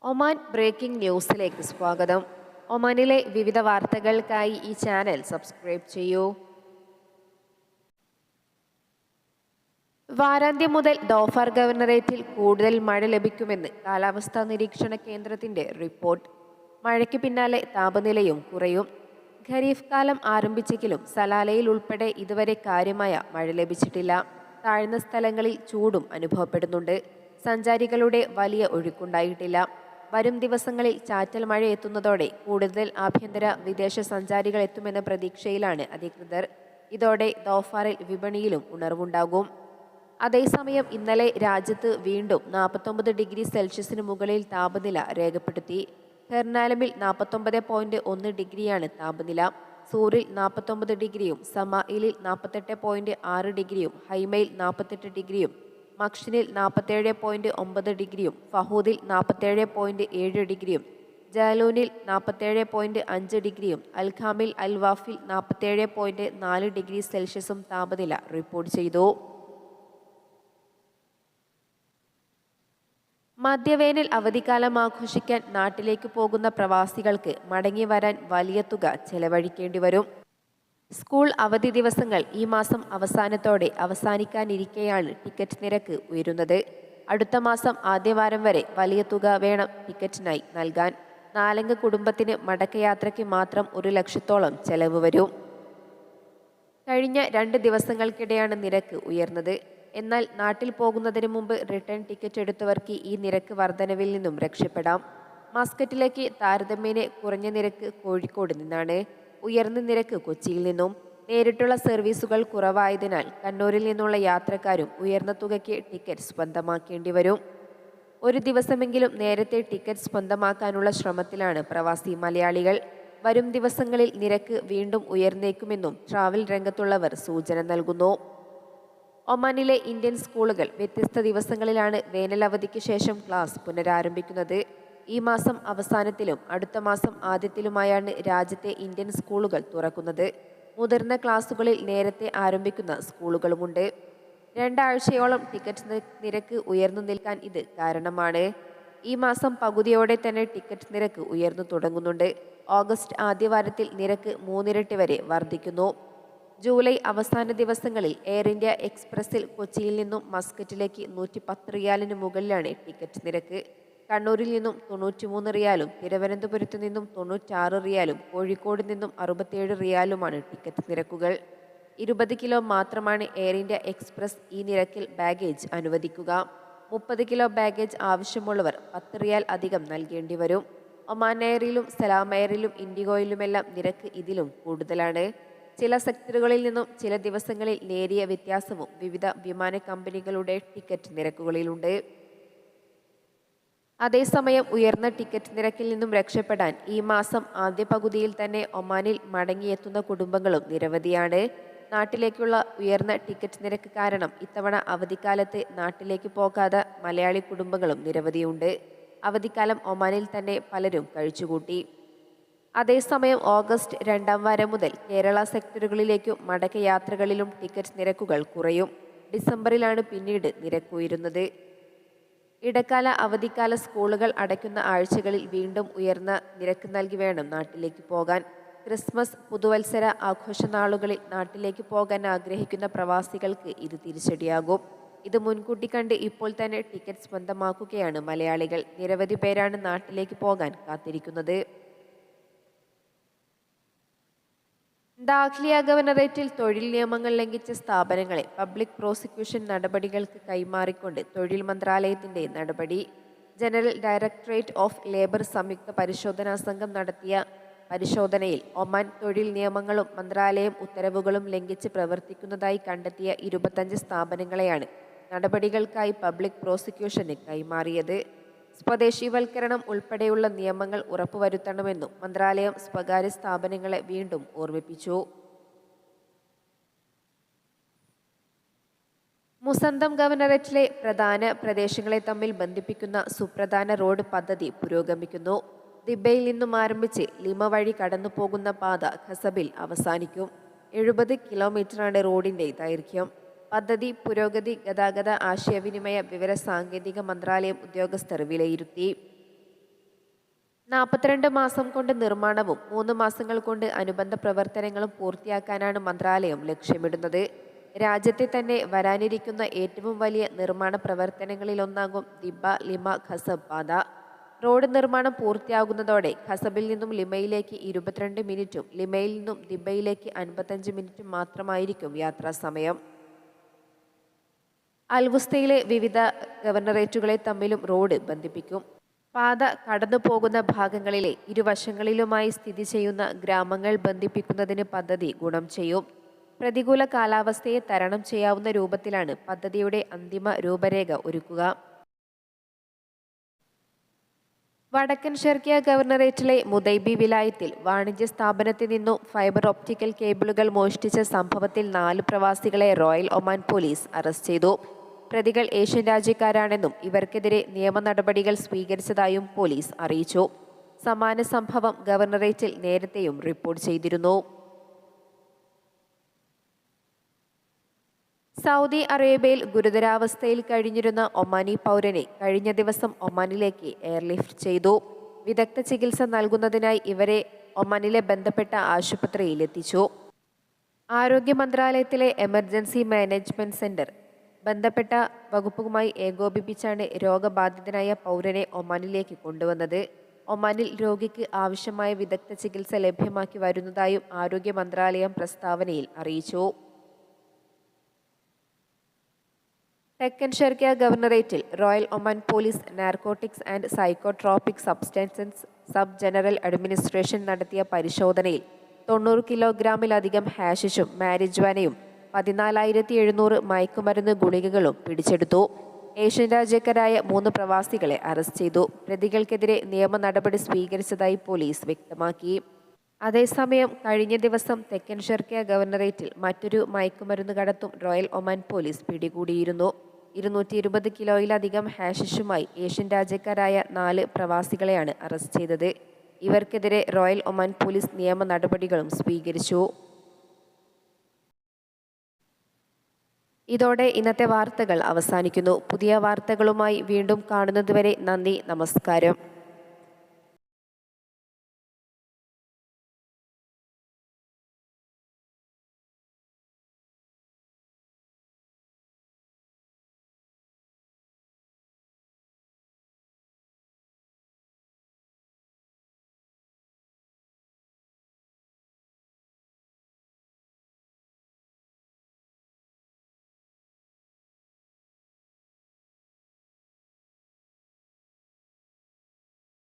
Oman breaking ന്യൂസിലേക്ക് സ്വാഗതം. ഒമാനിലെ വിവിധ വാർത്തകൾക്കായി ഈ ചാനൽ സബ്സ്ക്രൈബ് ചെയ്യൂ. വാരാന്ത്യം മുതൽ ധോഫർ ഗവർണറേറ്റിൽ കൂടുതൽ മഴ ലഭിക്കുമെന്ന് കാലാവസ്ഥാ നിരീക്ഷണ കേന്ദ്രത്തിന്റെ റിപ്പോർട്ട്. മഴയ്ക്ക് പിന്നാലെ താപനിലയും കുറയും. ഖരീഫ് കാലം ആരംഭിച്ചെങ്കിലും സലാലയിൽ ഉൾപ്പെടെ ഇതുവരെ കാര്യമായ മഴ ലഭിച്ചിട്ടില്ല. താഴ്ന്ന സ്ഥലങ്ങളിൽ ചൂടും അനുഭവപ്പെടുന്നുണ്ട്. സഞ്ചാരികളുടെ വലിയ ഒഴുക്കുണ്ടായിട്ടില്ല. വരും ദിവസങ്ങളിൽ ചാറ്റൽ മഴ എത്തുന്നതോടെ കൂടുതൽ ആഭ്യന്തര വിദേശ സഞ്ചാരികൾ എത്തുമെന്ന പ്രതീക്ഷയിലാണ് അധികൃതർ. ഇതോടെ ധോഫറിൽ വിപണിയിലും ഉണർവുണ്ടാകും. അതേസമയം ഇന്നലെ രാജ്യത്ത് വീണ്ടും 49 ഡിഗ്രി സെൽഷ്യസിന് മുകളിൽ താപനില രേഖപ്പെടുത്തി. ഹെർനാലമിൽ 49.1 ഡിഗ്രിയാണ് താപനില. സൂറിൽ 49 ഡിഗ്രിയും സമായിലിൽ 48.6 ഡിഗ്രിയും ഹൈമയിൽ 48 ഡിഗ്രിയും മക്ഷിനിൽ 47.9 ഡിഗ്രിയും ഫഹൂദിൽ 47.7 ഡിഗ്രിയും ജാലൂനിൽ 47.5 ഡിഗ്രിയും അൽഖാമിൽ അൽവാഫിൽ 47.4 ഡിഗ്രി സെൽഷ്യസും താപനില റിപ്പോർട്ട് ചെയ്തു. മധ്യവേനൽ അവധിക്കാലം ആഘോഷിക്കാൻ നാട്ടിലേക്ക് പോകുന്ന പ്രവാസികൾക്ക് മടങ്ങി വരാൻ വലിയ തുക ചെലവഴിക്കേണ്ടി വരും. സ്കൂൾ അവധി ദിവസങ്ങൾ ഈ മാസം അവസാനത്തോടെ അവസാനിക്കാനിരിക്കെയാണ് ടിക്കറ്റ് നിരക്ക് ഉയരുന്നത്. അടുത്ത മാസം ആദ്യവാരം വരെ വലിയ തുക വേണം ടിക്കറ്റിനായി നൽകാൻ. 4 അംഗ കുടുംബത്തിന് മടക്കയാത്രയ്ക്ക് മാത്രം 1 ലക്ഷത്തോളം ചെലവ് വരും. കഴിഞ്ഞ 2 ദിവസങ്ങൾക്കിടെയാണ് നിരക്ക് ഉയർന്നത്. എന്നാൽ നാട്ടിൽ പോകുന്നതിന് മുമ്പ് റിട്ടേൺ ടിക്കറ്റ് എടുത്തവർക്ക് ഈ നിരക്ക് വർധനവിൽ നിന്നും രക്ഷപ്പെടാം. മസ്കറ്റിലേക്ക് താരതമ്യേന കുറഞ്ഞ നിരക്ക് കോഴിക്കോട് നിന്നാണ്. ഉയർന്ന നിരക്ക് കൊച്ചിയിൽ നിന്നും. നേരിട്ടുള്ള സർവീസുകൾ കുറവായതിനാൽ കണ്ണൂരിൽ നിന്നുള്ള യാത്രക്കാരും ഉയർന്ന തുകയ്ക്ക് ടിക്കറ്റ് സ്വന്തമാക്കേണ്ടി വരും. ഒരു ദിവസമെങ്കിലും നേരത്തെ ടിക്കറ്റ് സ്വന്തമാക്കാനുള്ള ശ്രമത്തിലാണ് പ്രവാസി മലയാളികൾ. വരും ദിവസങ്ങളിൽ നിരക്ക് വീണ്ടും ഉയർന്നേക്കുമെന്നും ട്രാവൽ രംഗത്തുള്ളവർ സൂചന നൽകുന്നു. ഒമാനിലെ ഇന്ത്യൻ സ്കൂളുകൾ വ്യത്യസ്ത ദിവസങ്ങളിലാണ് വേനലവധിക്ക് ശേഷം ക്ലാസ് പുനരാരംഭിക്കുന്നത്. ഈ മാസം അവസാനത്തിലും അടുത്ത മാസം ആദ്യത്തിലുമായാണ് രാജ്യത്തെ ഇന്ത്യൻ സ്കൂളുകൾ തുറക്കുന്നത്. മുതിർന്ന ക്ലാസുകളിൽ നേരത്തെ ആരംഭിക്കുന്ന സ്കൂളുകളുമുണ്ട്. 2 ആഴ്ചയോളം ടിക്കറ്റ് നിരക്ക് ഉയർന്നു നിൽക്കാൻ ഇത് കാരണമാണ്. ഈ മാസം പകുതിയോടെ തന്നെ ടിക്കറ്റ് നിരക്ക് ഉയർന്നു തുടങ്ങുന്നുണ്ട്. ഓഗസ്റ്റ് ആദ്യവാരത്തിൽ നിരക്ക് 3 ഇരട്ടി വരെ വർദ്ധിക്കുന്നു. ജൂലൈ അവസാന ദിവസങ്ങളിൽ എയർ ഇന്ത്യ എക്സ്പ്രസിൽ കൊച്ചിയിൽ നിന്നും മസ്കറ്റിലേക്ക് 110 റിയാലിന് മുകളിലാണ് ടിക്കറ്റ് നിരക്ക്. കണ്ണൂരിൽ നിന്നും 93 റിയാലും തിരുവനന്തപുരത്ത് നിന്നും 96 റിയാലും കോഴിക്കോട് നിന്നും 67 റിയാലുമാണ് ടിക്കറ്റ് നിരക്കുകൾ. 20 കിലോ മാത്രമാണ് എയർ ഇന്ത്യ എക്സ്പ്രസ് ഈ നിരക്കിൽ ബാഗേജ് അനുവദിക്കുക. 30 കിലോ ബാഗേജ് ആവശ്യമുള്ളവർ 10 റിയാൽ അധികം നൽകേണ്ടി വരും. ഒമാൻ എയറിലും സലാം എയറിലും ഇൻഡിഗോയിലുമെല്ലാം നിരക്ക് ഇതിലും കൂടുതലാണ്. ചില സെക്ടറുകളിൽ നിന്നും ചില ദിവസങ്ങളിൽ നേരിയ വ്യത്യാസവും വിവിധ വിമാന കമ്പനികളുടെ ടിക്കറ്റ് നിരക്കുകളിലുണ്ട്. അതേസമയം ഉയർന്ന ടിക്കറ്റ് നിരക്കിൽ നിന്നും രക്ഷപ്പെടാൻ ഈ മാസം ആദ്യ പകുതിയിൽ തന്നെ ഒമാനിൽ മടങ്ങിയെത്തുന്ന കുടുംബങ്ങളും നിരവധിയാണ്. നാട്ടിലേക്കുള്ള ഉയർന്ന ടിക്കറ്റ് നിരക്ക് കാരണം ഇത്തവണ അവധിക്കാലത്ത് നാട്ടിലേക്ക് പോകാതെ മലയാളി കുടുംബങ്ങളും നിരവധിയുണ്ട്. അവധിക്കാലം ഒമാനിൽ തന്നെ പലരും കഴിച്ചുകൂട്ടി. അതേസമയം ഓഗസ്റ്റ് 2ാം വാരം മുതൽ കേരള സെക്ടറുകളിലേക്കും മടക്കയാത്രകളിലും ടിക്കറ്റ് നിരക്കുകൾ കുറയും. ഡിസംബറിലാണ് പിന്നീട് നിരക്ക് ഉയരുന്നത്. ഇടക്കാല അവധിക്കാല സ്കൂളുകൾ അടയ്ക്കുന്ന ആഴ്ചകളിൽ വീണ്ടും ഉയർന്ന നിരക്ക് നൽകി വേണം നാട്ടിലേക്ക് പോകാൻ. ക്രിസ്മസ്, പുതുവത്സര ആഘോഷ നാളുകളിൽ നാട്ടിലേക്ക് പോകാൻ ആഗ്രഹിക്കുന്ന പ്രവാസികൾക്ക് ഇത് തിരിച്ചടിയാകും. ഇത് മുൻകൂട്ടി കണ്ട് ഇപ്പോൾ തന്നെ ടിക്കറ്റ് സ്വന്തമാക്കുകയാണ് മലയാളികൾ. നിരവധി പേരാണ് നാട്ടിലേക്ക് പോകാൻ കാത്തിരിക്കുന്നത്. ദാഖിലിയ ഗവർണറേറ്റിൽ തൊഴിൽ നിയമങ്ങൾ ലംഘിച്ച സ്ഥാപനങ്ങളെ പബ്ലിക് പ്രോസിക്യൂഷൻ നടപടികൾക്ക് കൈമാറിക്കൊണ്ട് തൊഴിൽ മന്ത്രാലയത്തിന്റെ നടപടി. ജനറൽ ഡയറക്ടറേറ്റ് ഓഫ് ലേബർ സംയുക്ത പരിശോധനാ സംഘം നടത്തിയ പരിശോധനയിൽ ഒമാൻ തൊഴിൽ നിയമങ്ങളും മന്ത്രാലയം ഉത്തരവുകളും ലംഘിച്ച് പ്രവർത്തിക്കുന്നതായി കണ്ടെത്തിയ 25 സ്ഥാപനങ്ങളെയാണ് നടപടികൾക്കായി പബ്ലിക് പ്രോസിക്യൂഷന് കൈമാറിയത്. സ്വദേശീവൽക്കരണം ഉൾപ്പെടെയുള്ള നിയമങ്ങൾ ഉറപ്പുവരുത്തണമെന്നും മന്ത്രാലയം സ്വകാര്യ സ്ഥാപനങ്ങളെ വീണ്ടും ഓർമ്മിപ്പിച്ചു. മുസന്തം ഗവർണറേറ്റിലെ പ്രധാന പ്രദേശങ്ങളെ തമ്മിൽ ബന്ധിപ്പിക്കുന്ന സുപ്രധാന റോഡ് പദ്ധതി പുരോഗമിക്കുന്നു. ദിബയിൽ നിന്നും ആരംഭിച്ച് ലിമ വഴി കടന്നു പോകുന്ന പാത ഖസബിൽ അവസാനിക്കും. 70 കിലോമീറ്ററാണ് റോഡിന്റെ ദൈർഘ്യം. പദ്ധതി പുരോഗതി ഗതാഗത ആശയവിനിമയ വിവര സാങ്കേതിക മന്ത്രാലയം ഉദ്യോഗസ്ഥർ വിലയിരുത്തി. 42 മാസം കൊണ്ട് നിർമ്മാണവും 3 മാസങ്ങൾ കൊണ്ട് അനുബന്ധ പ്രവർത്തനങ്ങളും പൂർത്തിയാക്കാനാണ് മന്ത്രാലയം ലക്ഷ്യമിടുന്നത്. രാജ്യത്തെ തന്നെ വരാനിരിക്കുന്ന ഏറ്റവും വലിയ നിർമ്മാണ പ്രവർത്തനങ്ങളിലൊന്നാകും ദിബ ലിമ ഖസബ് പാത. റോഡ് നിർമ്മാണം പൂർത്തിയാകുന്നതോടെ ഖസബിൽ നിന്നും ലിമയിലേക്ക് 22 മിനിറ്റും ലിമയിൽ നിന്നും ദിബയിലേക്ക് 55 മിനിറ്റും മാത്രമായിരിക്കും യാത്രാസമയം. അൽവുസ്തയിലെ വിവിധ ഗവർണറേറ്റുകളെ തമ്മിലും റോഡ് ബന്ധിപ്പിക്കും. പാത കടന്നു പോകുന്ന ഭാഗങ്ങളിലെ ഇരുവശങ്ങളിലുമായി സ്ഥിതി ചെയ്യുന്ന ഗ്രാമങ്ങൾ ബന്ധിപ്പിക്കുന്നതിന് പദ്ധതി ഗുണം ചെയ്യും. പ്രതികൂല കാലാവസ്ഥയെ തരണം ചെയ്യാവുന്ന രൂപത്തിലാണ് പദ്ധതിയുടെ അന്തിമ രൂപരേഖ ഒരുക്കുക. വടക്കൻ ഷെർക്കിയ ഗവർണറേറ്റിലെ മുദൈബി വിലായത്തിൽ വാണിജ്യ സ്ഥാപനത്തിൽ നിന്നും ഫൈബർ ഒപ്റ്റിക്കൽ കേബിളുകൾ മോഷ്ടിച്ച സംഭവത്തിൽ 4 പ്രവാസികളെ റോയൽ ഒമാൻ പോലീസ് അറസ്റ്റ് ചെയ്തു. പ്രതികൾ ഏഷ്യൻ രാജ്യക്കാരാണെന്നും ഇവർക്കെതിരെ നിയമ നടപടികൾ സ്വീകരിച്ചതായും പോലീസ് അറിയിച്ചു. സമാന സംഭവം ഗവർണറേറ്റിൽ നേരത്തെയും റിപ്പോർട്ട് ചെയ്തിരുന്നു. സൗദി അറേബ്യയിൽ ഗുരുതരാവസ്ഥയിൽ കഴിഞ്ഞിരുന്ന ഒമാനി പൗരനെ കഴിഞ്ഞ ദിവസം ഒമാനിലേക്ക് എയർലിഫ്റ്റ് ചെയ്തു. വിദഗ്ധ ചികിത്സ നൽകുന്നതിനായി ഇവരെ ഒമാനിലെ ബന്ധപ്പെട്ട ആശുപത്രിയിൽ എത്തിച്ചു. ആരോഗ്യ മന്ത്രാലയത്തിലെ എമർജൻസി മാനേജ്മെന്റ് സെന്റർ ബന്ധപ്പെട്ട വകുപ്പുമായി ഏകോപിപ്പിച്ചാണ് രോഗബാധിതനായ പൗരനെ ഒമാനിലേക്ക് കൊണ്ടുവന്നത്. ഒമാനിൽ രോഗിക്ക് ആവശ്യമായ വിദഗ്ധ ചികിത്സ ലഭ്യമാക്കി വരുന്നതായും ആരോഗ്യ മന്ത്രാലയം പ്രസ്താവനയിൽ അറിയിച്ചു. തെക്കൻ ഷെർക്കിയ ഗവർണറേറ്റിൽ Royal Oman Police narcotics and psychotropic substances sub general administration നടത്തിയ പരിശോധനയിൽ 90 കിലോഗ്രാമിലധികം ഹാഷിഷും മാരിജ്വാനയും 14,700 മയക്കുമരുന്ന് ഗുളികകളും പിടിച്ചെടുത്തു. ഏഷ്യൻ രാജ്യക്കാരായ 3 പ്രവാസികളെ അറസ്റ്റ് ചെയ്തു. പ്രതികൾക്കെതിരെ നിയമ നടപടി സ്വീകരിച്ചതായി പോലീസ് വ്യക്തമാക്കി. അതേസമയം കഴിഞ്ഞ ദിവസം തെക്കൻ ഷെർക്കിയ ഗവർണറേറ്റിൽ മറ്റൊരു മയക്കുമരുന്ന് കടത്തും റോയൽ ഒമാൻ പോലീസ് പിടികൂടിയിരുന്നു. 220 കിലോയിലധികം ഹാഷിഷുമായി ഏഷ്യൻ രാജ്യക്കാരായ 4 പ്രവാസികളെയാണ് അറസ്റ്റ് ചെയ്തത്. ഇവർക്കെതിരെ റോയൽ ഒമാൻ പോലീസ് നിയമ നടപടികളും സ്വീകരിച്ചു. ഇതോടെ ഇന്നത്തെ വാർത്തകൾ അവസാനിക്കുന്നു. പുതിയ വാർത്തകളുമായി വീണ്ടും കാണുന്നതുവരെ നന്ദി, നമസ്കാരം.